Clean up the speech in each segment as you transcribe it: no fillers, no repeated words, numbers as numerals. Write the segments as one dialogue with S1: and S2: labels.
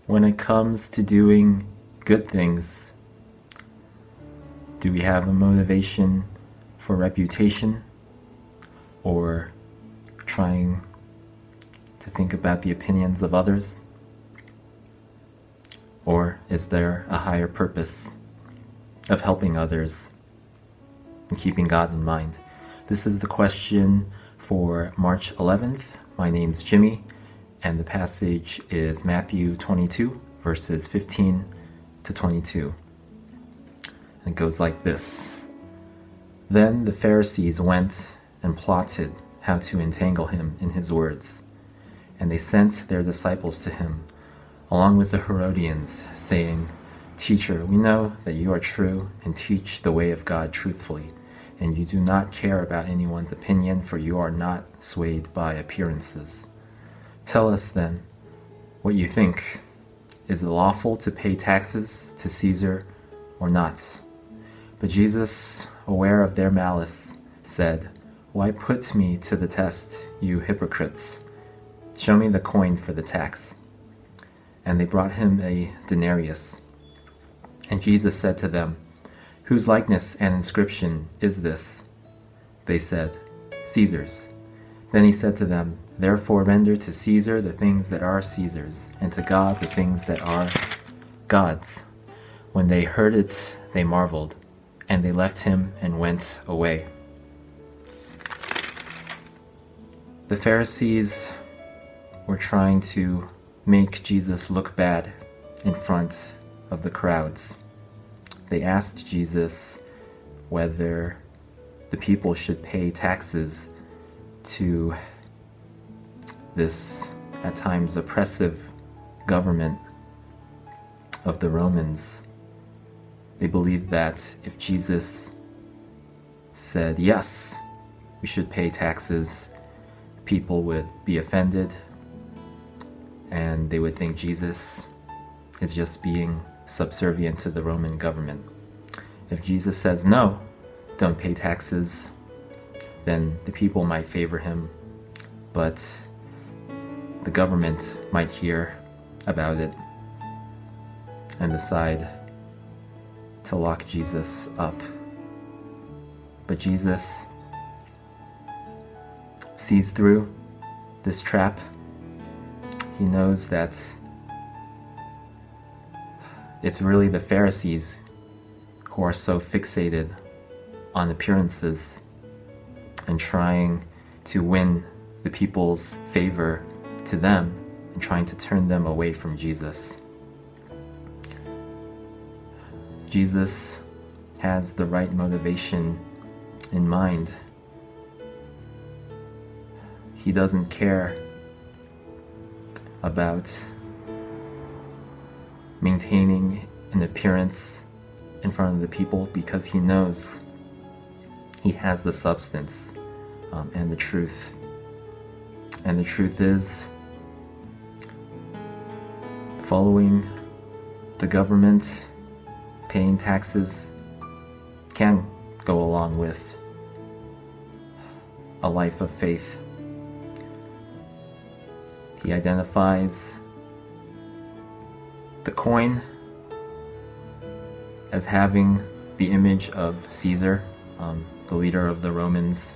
S1: When it comes to doing good things, do we have a motivation for reputation or trying to think about the opinions of others? Or is there a higher purpose of helping others and keeping God in mind? This is the question for March 11th. My name's Jimmy, and the passage is Matthew 22, verses 15 to 22. And it goes like this. Then the Pharisees went and plotted how to entangle him in his words. And they sent their disciples to him, along with the Herodians, saying, Teacher, we know that you are true and teach the way of God truthfully, and you do not care about anyone's opinion, for you are not swayed by appearances. Tell us then what you think. Is it lawful to pay taxes to Caesar or not? But Jesus, aware of their malice, said, Why put me to the test, you hypocrites? Show me the coin for the tax. And they brought him a denarius. And Jesus said to them, Whose likeness and inscription is this? They said, Caesar's. Then he said to them, Therefore render to Caesar the things that are Caesar's, and to God the things that are God's. When they heard it, they marveled, and they left him and went away. The Pharisees were trying to make Jesus look bad in front of the crowds. They asked Jesus whether the people should pay taxes to this, at times, oppressive government of the Romans. They believed that if Jesus said, yes, we should pay taxes, people would be offended and they would think Jesus is just being subservient to the Roman government. If Jesus says, no, don't pay taxes, then the people might favor him, but the government might hear about it and decide to lock Jesus up. But Jesus sees through this trap. He knows that it's really the Pharisees who are so fixated on appearances and trying to win the people's favor to them and trying to turn them away from Jesus. Jesus has the right motivation in mind. He doesn't care about maintaining an appearance in front of the people because he knows he has the substance and the truth. And the truth is, following the government, paying taxes can go along with a life of faith. He identifies the coin as having the image of Caesar, the leader of the Romans.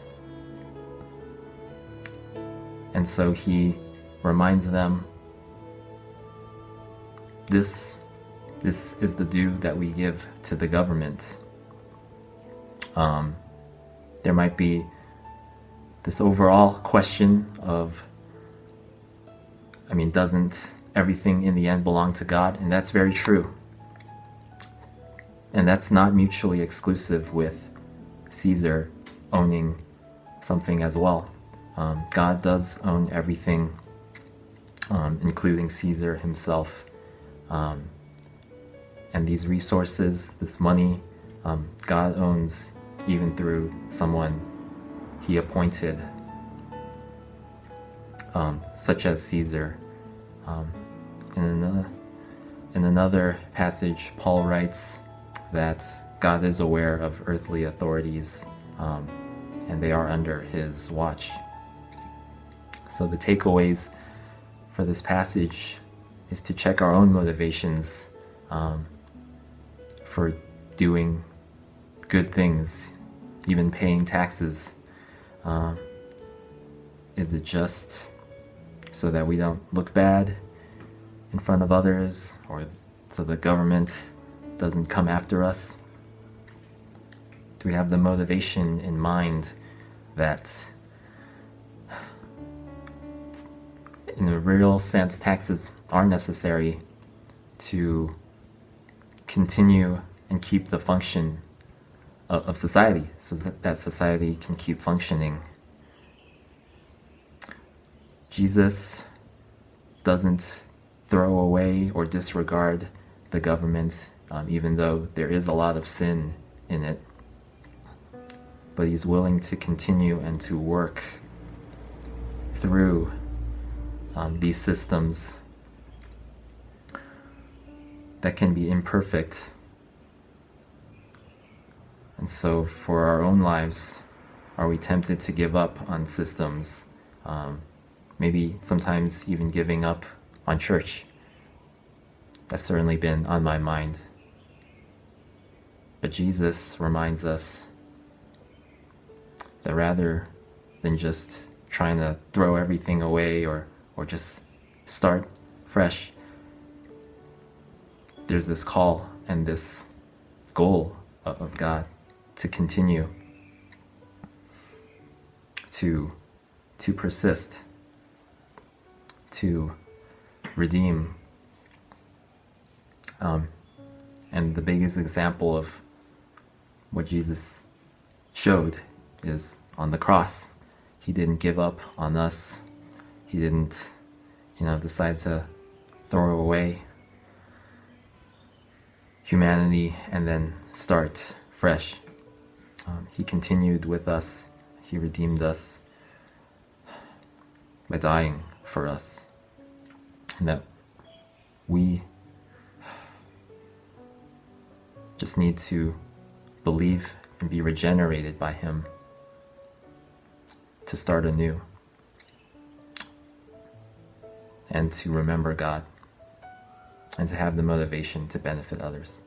S1: And so he reminds them, this is the due that we give to the government. There might be this overall question of, doesn't everything in the end belong to God? And that's very true. And that's not mutually exclusive with Caesar owning something as well. God does own everything, including Caesar himself. And these resources, this money, God owns even through someone he appointed, such as Caesar. In another passage, Paul writes that God is aware of earthly authorities, and they are under his watch. So the takeaways for this passage is to check our own motivations for doing good things, even paying taxes. Is it just so that we don't look bad in front of others, or so the government doesn't come after us? Do we have the motivation in mind that in a real sense taxes are necessary to continue and keep the function of society, so that society can keep functioning? Jesus doesn't throw away or disregard the government, even though there is a lot of sin in it. But he's willing to continue and to work through these systems that can be imperfect. And so for our own lives, are we tempted to give up on systems? Maybe sometimes even giving up on church. That's certainly been on my mind. But Jesus reminds us that rather than just trying to throw everything away or just start fresh, there's this call and this goal of God to continue, to persist, to redeem. And the biggest example of what Jesus showed is on the cross. He didn't give up on us. He didn't, decide to throw away humanity and then start fresh. He continued with us. He redeemed us by dying for us. And that we just need to believe and be regenerated by Him to start anew and to remember God and to have the motivation to benefit others.